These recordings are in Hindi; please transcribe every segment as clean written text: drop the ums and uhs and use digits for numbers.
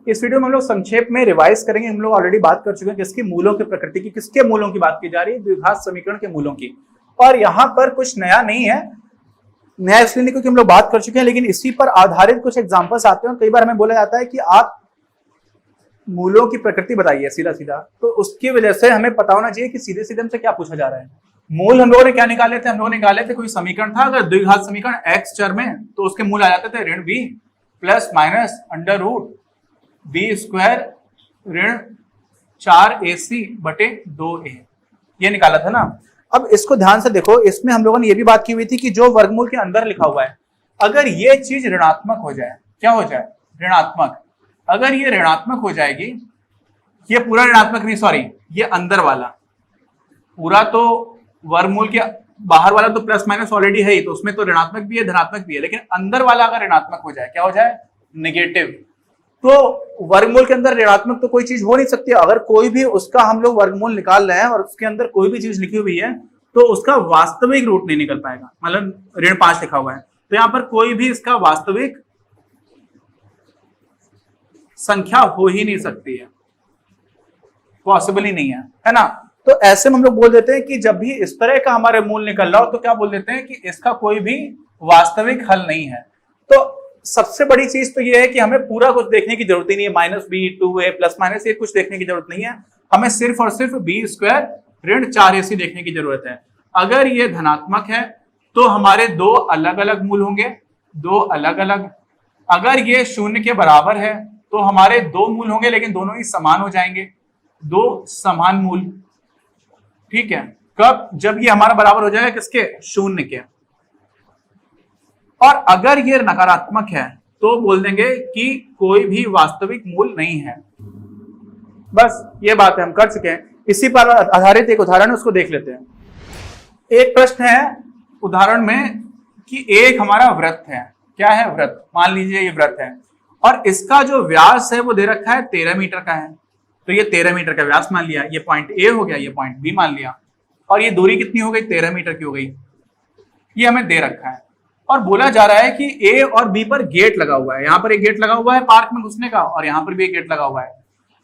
इस वीडियो में हम लोग संक्षेप में रिवाइज करेंगे। हम लोग ऑलरेडी बात कर चुके हैं किसकी मूलों की प्रकृति की, किसके मूलों की बात की जा रही है, द्विघात समीकरण के मूलों की। और यहाँ पर कुछ नया नहीं है, नया इसलिए नहीं क्योंकि हम लोग बात कर चुके हैं, लेकिन इसी पर आधारित कुछ एग्जांपल्स आते हैं। कई बार हमें बोला जाता है कि आप मूलों की प्रकृति बताइए सीधा सीधा, तो उसकी वजह से हमें पता होना चाहिए कि सीधे सीधे हमसे क्या पूछा जा रहा है। मूल हम लोगों ने क्या निकाले थे, हम लोगों ने निकाले थे कोई समीकरण था, अगर द्विघात समीकरण x चर में, तो उसके मूल आ जाते थे ऋण b plus minus under root B square ऋण 4ac बटे 2a, ये निकाला था ना। अब इसको ध्यान से देखो, इसमें हम लोगों ने ये भी बात की हुई थी कि जो वर्गमूल के अंदर लिखा हुआ है, अगर ये चीज ऋणात्मक हो जाए, क्या हो जाए, ऋणात्मक, अगर ये ऋणात्मक हो जाएगी, ये पूरा ऋणात्मक नहीं, सॉरी ये अंदर वाला पूरा, तो वर्गमूल के बाहर वाला तो प्लस माइनस ऑलरेडी है ही, तो उसमें तो ऋणात्मक भी है धनात्मक भी है, लेकिन अंदर वाला अगर ऋणात्मक हो जाए, क्या हो जाए, नेगेटिव, तो वर्गमूल के अंदर ऋणात्मक तो कोई चीज हो नहीं सकती। अगर कोई भी उसका हम लोग वर्गमूल निकाल रहे हैं और उसके अंदर कोई भी चीज लिखी हुई है, तो उसका वास्तविक रूट नहीं निकल पाएगा। मतलब ऋण 5 लिखा हुआ है, तो यहां पर कोई भी इसका वास्तविक संख्या हो ही नहीं सकती है, पॉसिबल ही नहीं है ना। तो ऐसे में हम लोग बोल देते हैं कि जब भी इस तरह का हमारे मूल निकल रहा हो, तो क्या बोल देते हैं कि इसका कोई भी वास्तविक हल नहीं है। तो सबसे बड़ी चीज तो ये है कि हमें पूरा कुछ देखने की जरूरत ही नहीं है, -b 2a प्लस माइनस ये कुछ देखने की जरूरत नहीं है, हमें सिर्फ और सिर्फ b स्क्वायर ऋण 4ac देखने की जरूरत है। अगर ये धनात्मक है तो हमारे दो अलग अलग मूल होंगे, दो अलग अलग। अगर ये 0 के बराबर है तो हमारे दो मूल होंगे, लेकिन दोनों ही समान हो जाएंगे, दो समान मूल। ठीक है, कब, जब ये हमारा बराबर हो जाएगा किसके, 0 के। और अगर ये नकारात्मक है तो बोल देंगे कि कोई भी वास्तविक मूल नहीं है। बस ये बात है, हम कर चुके हैं। इसी पर आधारित एक उदाहरण उसको देख लेते हैं। एक प्रश्न है उदाहरण में कि एक हमारा वृत्त है, क्या है, वृत्त, मान लीजिए ये वृत्त है, और इसका जो व्यास है वो दे रखा है 13 मीटर का है। तो ये 13 मीटर का व्यास मान लिया, ये पॉइंट ए हो गया, ये पॉइंट बी मान लिया, और ये दूरी कितनी हो गई, 13 मीटर की हो गई, ये हमें दे रखा है। और बोला जा रहा है कि ए और बी पर गेट लगा हुआ है, यहां पर एक गेट लगा हुआ है पार्क में घुसने का, और यहां पर भी एक गेट लगा हुआ है।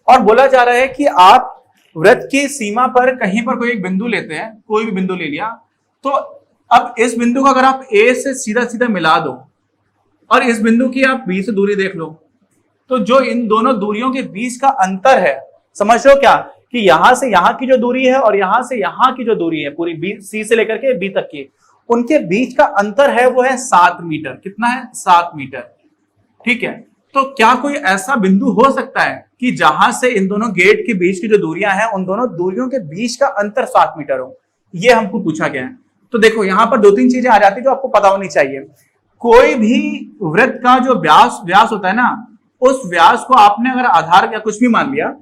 और बोला जा रहा है कि आप वृत्त की सीमा पर कहीं पर कोई एक बिंदु लेते हैं, कोई भी बिंदु ले लिया, तो अब इस बिंदु को अगर आप ए से सीधा सीधा मिला दो और इस बिंदु की आप बी से दूरी देख लो, तो जो इन दोनों दूरियों के बीच का अंतर है, समझ लो क्या, कि यहां से यहां की जो दूरी है और यहां से यहां की जो दूरी है, पूरी बी, सी से लेकर के बी तक की, उनके बीच का अंतर है वो है 7 मीटर। कितना है, 7 मीटर। ठीक है, तो क्या कोई ऐसा बिंदु हो सकता है कि जहां से इन दोनों गेट के बीच की जो दूरियां हैं, उन दोनों दूरियों के बीच का अंतर 7 मीटर हो? ये हमको पूछा गया है। तो देखो यहां पर 2-3 चीजें आ जाती है जो आपको पता होनी चाहिए। कोई भी वृत्त का जो व्यास होता है ना, उस व्यास को आपने अगर आधार या कुछ भी मान लिया,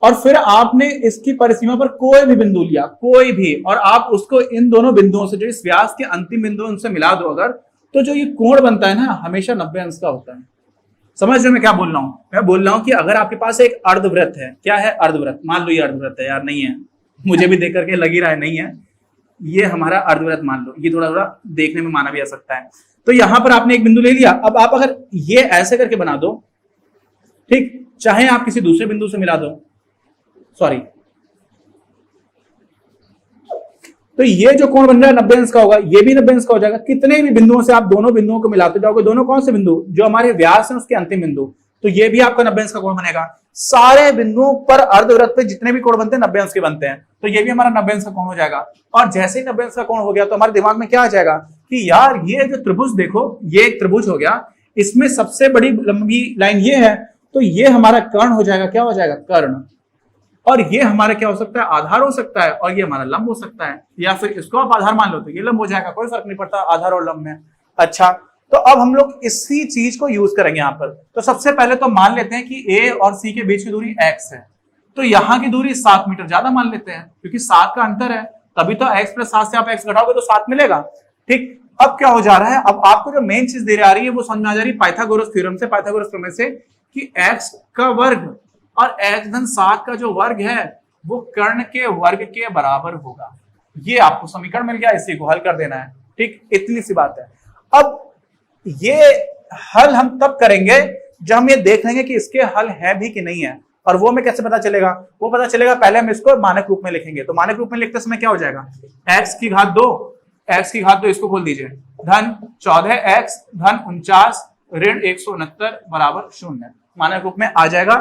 और फिर आपने इसकी परिसीमा पर कोई भी बिंदु लिया, कोई भी, और आप उसको इन दोनों बिंदुओं से, जो इस व्यास के अंतिम बिंदु, उनसे मिला दो अगर, तो जो ये कोण बनता है ना, हमेशा 90 अंश का होता है। समझ रहे मैं क्या बोल रहा हूं? मैं बोल रहा हूं कि अगर आपके पास एक अर्धवृत्त है, क्या है, अर्धवृत्त, मान लो ये अर्धवृत्त है, यार नहीं है, मुझे भी देख करके लग ही रहा है नहीं है, ये हमारा अर्धवृत्त मान लो, ये थोड़ा थोड़ा देखने में माना भी आ सकता है। तो यहां पर आपने एक बिंदु ले लिया, अब आप अगर ये ऐसे करके बना दो, ठीक, चाहे आप किसी दूसरे बिंदु से मिला दो, सॉरी, तो ये जो कोण बन रहा है 90 अंश का होगा, ये भी 90 अंश का हो जाएगा। कितने भी बिंदुओं से आप दोनों बिंदुओं को मिलाते जाओगे, दोनों कौन से बिंदु, जो हमारे व्यास है उसके अंतिम बिंदु, तो ये भी आपका 90 अंश का कोण बनेगा। सारे बिंदुओं पर अर्धवृत्त पे जितने भी कोण बनते हैं 90 अंश के बनते हैं, तो ये भी हमारा 90 अंश का कोण हो जाएगा। और जैसे ही 90 अंश का कोण हो गया तो हमारे दिमाग में क्या आ जाएगा कि यार ये जो त्रिभुज देखो, ये एक त्रिभुज हो गया, इसमें सबसे बड़ी लंबी लाइन ये है, तो ये हमारा कर्ण हो जाएगा, क्या हो जाएगा, कर्ण। और ये हमारा क्या हो सकता है, आधार हो सकता है, और ये हमारा लंब हो सकता है, या फिर इसको आप आधार मान लो तो ये लंब हो जाएगा, कोई फर्क नहीं पड़ता आधार और लंब में। अच्छा, तो अब हम लोग इसी चीज को यूज करेंगे यहाँ पर। तो सबसे पहले तो मान लेते हैं कि ए और सी के बीच की दूरी x है, तो यहाँ की दूरी 7 मीटर ज्यादा मान लेते हैं, क्योंकि 7 का अंतर है, तभी तो x + 7 से आप x घटाओगे तो 7 मिलेगा। ठीक, अब क्या हो जा रहा है, अब आपको जो मेन चीज दे आ रही है वो समझ में आ जा रही है पाइथागोरस थ्योरम से, पाइथागोरस प्रमेय से, कि x का वर्ग और x धन 7 का जो वर्ग है वो कर्ण के वर्ग के बराबर होगा। ये आपको समीकरण मिल गया, इसी को हल कर देना है। ठीक, इतनी सी बात है। अब ये हल हम तब करेंगे जब हम ये देख लेंगे कि इसके हल है भी कि नहीं है। और वो हमें कैसे पता चलेगा? वो पता चलेगा पहले हम इसको मानक रूप में लिखेंगे। तो मानक रूप में लिखते समय क्या हो जाएगा? x की घात 2, x की घात 2 इसको खोल दीजिए, धन 14x धन 49 ऋण 169 बराबर 0। मानक रूप में आ जाएगा।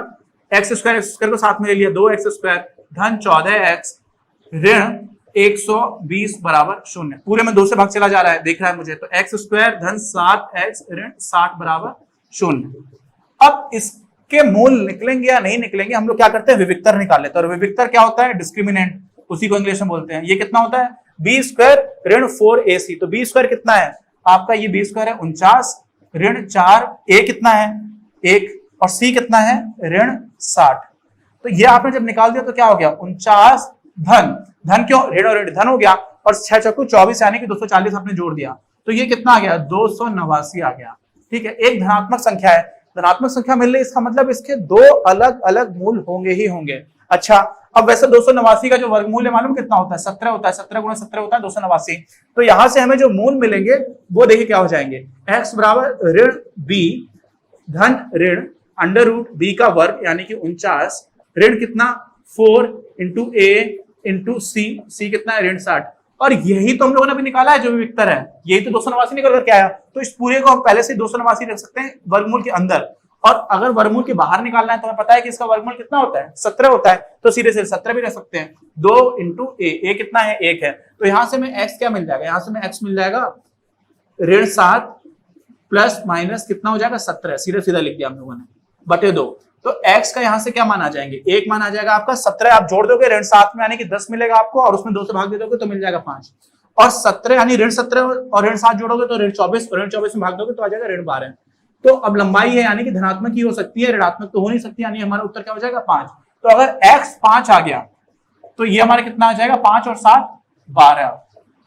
एक्स स्क्वायर को साथ में ले लिया, 2x स्क्वायर धन 14x ऋण 120 बराबर 0। पूरे में 2 से भाग चला जा रहा है, देख रहा है मुझे। तो x स्क्वायर धन 7x ऋण 60 बराबर 0। अब इसके मूल निकलेंगे या नहीं निकलेंगे, हम लोग क्या करते हैं? विविक्तर निकाल लेते हैं। और विविक्तर क्या होता है? डिस्क्रिमिनेंट, उसी को इंग्लिश में बोलते हैं। ये कितना होता है? b स्क्वायर ऋण 4ac। तो b स्क्वायर कितना है आपका? ये b स्क्वायर है 49 ऋण 4, a कितना है? 1, और c कितना है? ऋण 60। तो ये आपने जब निकाल दिया तो क्या हो गया? 49 धन क्यों? ऋण और ऋण धन हो गया, और 6 चौको 24 यानी कि 240 आपने जोड़ दिया, तो ये कितना आ गया? 289 आ गया। ठीक है, एक धनात्मक संख्या है। धनात्मक संख्या मिल रही, इसका मतलब इसके 2 अलग अलग मूल होंगे ही होंगे। अच्छा, अब वैसे 289 का जो वर्गमूल है मालूम कितना होता है? 17 होता है। 17 गुणा 17 होता है 289। तो यहां से हमें जो मूल मिलेंगे वो देखिए क्या हो जाएंगे? x बराबर ऋण b धन ऋण अंडर रूट b का वर्ग यानी कि 49 ऋण कितना? 4 इंटू a इंटू c कितना है? ऋण 60। और यही तो हम लोगों ने अभी निकाला है जो विविक्तर है, यही तो 289 निकल करके आया। तो इस पूरे को हम पहले से 289 रख सकते हैं वर्गमूल के अंदर, और अगर वर्गमूल के बाहर निकालना है तो हमें पता है कि इसका वर्गमूल कितना होता है? 17 होता है। तो सीधे से 17 भी रख सकते हैं। 2 इंटू a कितना है? 1 है। तो यहां से हमें x क्या मिल जाएगा? यहां से हमें x मिल जाएगा ऋण 7 प्लस माइनस कितना हो जाएगा? 17। सीधा सीधा लिख दिया हम लोगों ने, बटे 2। तो x का यहां से क्या मान आ जाएंगे? 1 मान आ जाएगा आपका। 17 आप जोड़ दोगे ऋण 7 में यानी कि 10 मिलेगा आपको, और उसमें 2 से भाग दे दोगे तो मिल जाएगा 5। और 17 यानी ऋण 17 और ऋण 7 जोड़ोगे तो ऋण 24, और ऋण 24 में भाग दोगे तो आ जाएगा ऋण 12। तो अब लंबाई है यानी कि धनात्मक ही हो सकती है, ऋणात्मक तो हो नहीं सकती, यानी हमारा उत्तर क्या हो जाएगा? 5। तो अगर x 5 आ गया तो ये हमारा कितना आ जाएगा? 5 और 7 12।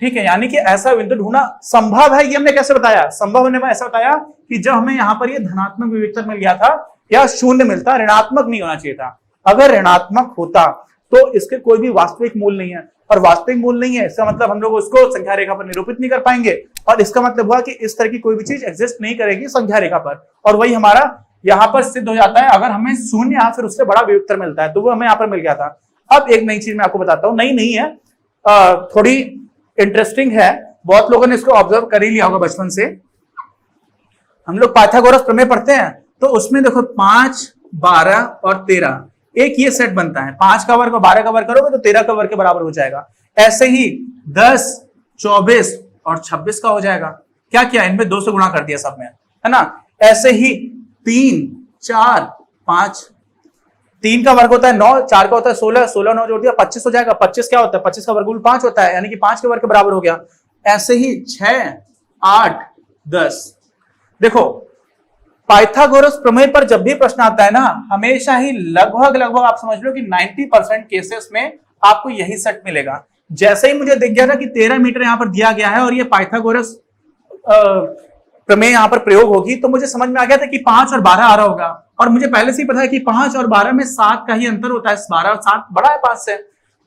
ठीक है, यानी कि ऐसा बिंदु ढूंढना संभव है। ये हमने कैसे बताया? संभव होने में ऐसा बताया कि जब हमें यहाँ पर ये धनात्मक विविक्तर मिल गया था या शून्य मिलता, ऋणात्मक नहीं होना चाहिए था। अगर ऋणात्मक होता तो इसके कोई भी वास्तविक मूल नहीं है, और वास्तविक मूल नहीं है इसका मतलब हम लोग उसको संख्या रेखा पर निरूपित नहीं कर पाएंगे, और इसका मतलब हुआ कि इस तरह की कोई भी चीज एग्जिस्ट नहीं करेगी संख्या रेखा पर। और वही हमारा यहाँ पर सिद्ध हो जाता है अगर हमें शून्य या फिर उससे बड़ा विविक्तर मिलता है। तो वो हमें यहाँ पर मिल गया था। अब एक नई चीज मैं आपको बताता हूँ, नई नहीं है, थोड़ी इंटरेस्टिंग है। बहुत लोगों ने इसको ऑब्जर्व कर ही लिया होगा बचपन से। हम लोग पाइथागोरस प्रमेय पढ़ते हैं, तो उसमें देखो 5, 12 और 13 एक ये सेट बनता है। 5 का वर्ग और 12 का वर्ग करोगे तो 13 का वर्ग के बराबर हो जाएगा। ऐसे ही 10, 24 और 26 का हो जाएगा। क्या किया? इनमें 2 से गुणा कर दिया सब में, है ना। ऐसे ही 3, 4, 5, 3 का वर्ग होता है 9, 4 का होता है 16, 16 9 जोड़ दिया 25 हो जाएगा। 25 क्या होता है? 25 का वर्गमूल 5 होता है, यानी कि 5 के वर्ग के बराबर हो गया। ऐसे ही 6, 8, 10। देखो पाइथागोरस प्रमेय पर जब भी प्रश्न आता है ना, हमेशा ही लगभग आप समझ लो कि 90% केसेस में आपको यही सेट मिलेगा। जैसे ही मुझे दिख गया था कि 13 मीटर यहां पर दिया गया है और ये पाइथागोरस प्रमेय यहां पर प्रयोग होगी, तो मुझे समझ में आ गया था कि 5 और 12 आ रहा होगा। और मुझे पहले से ही पता है कि 5 और 12 में 7 का ही अंतर होता है। 12 और 7 बड़ा है 5 से।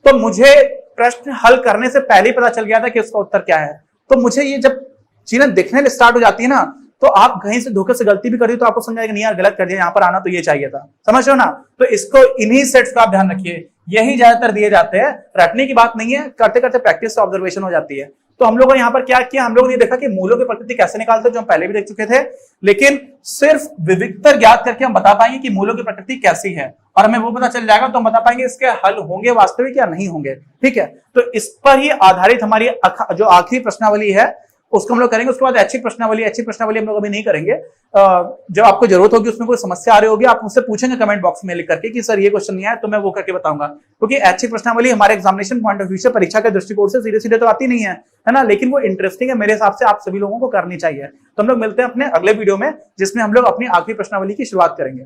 तो मुझे प्रश्न हल करने से पहले ही पता चल गया था कि उसका उत्तर क्या है। तो मुझे ये जब चीजें दिखने स्टार्ट हो जाती है ना, तो आप कहीं से धोखे से गलती भी करिए तो आपको समझ आएगा नहीं यार गलत कर दिया, यहाँ पर आना तो ये चाहिए था। समझ रहे हो ना। तो इसको इन्हीं सेट्स का आप ध्यान रखिए, यही ज्यादातर दिए जाते हैं। रटने की बात नहीं है, करते करते प्रैक्टिस से ऑब्जर्वेशन हो जाती है। तो हम लोगों ने यहाँ पर क्या किया, हम लोगों ने देखा कि मूलों की प्रकृति कैसे निकालते हैं, जो हम पहले भी देख चुके थे। लेकिन सिर्फ विविक्तर ज्ञात करके हम बता पाएंगे कि मूलों की प्रकृति कैसी है, और हमें वो पता चल जाएगा तो हम बता पाएंगे इसके हल होंगे वास्तविक या नहीं होंगे। ठीक है, तो इस पर ही आधारित हमारी जो आखिरी प्रश्नावली है उसको हम लोग करेंगे। उसके बाद ऐच्छिक प्रश्नावली हम लोग अभी नहीं करेंगे। जब आपको जरूरत होगी, उसमें कोई समस्या आ रही होगी, आप मुझसे पूछेंगे कमेंट बॉक्स में लिख करके कि सर ये क्वेश्चन नहीं आया, तो मैं वो करके बताऊंगा। क्योंकि ऐच्छिक प्रश्नावली हमारे एग्जामिनेशन पॉइंट ऑफ व्यू से, परीक्षा के दृष्टिकोण से सीधे सीधे तो आती नहीं है ना, लेकिन वो इंटरेस्टिंग है मेरे हिसाब से, आप सभी लोगों को करनी चाहिए। तो हम लोग मिलते हैं अपने अगले वीडियो में, जिसमें हम लोग अपनी आखिरी प्रश्नावली की शुरुआत करेंगे।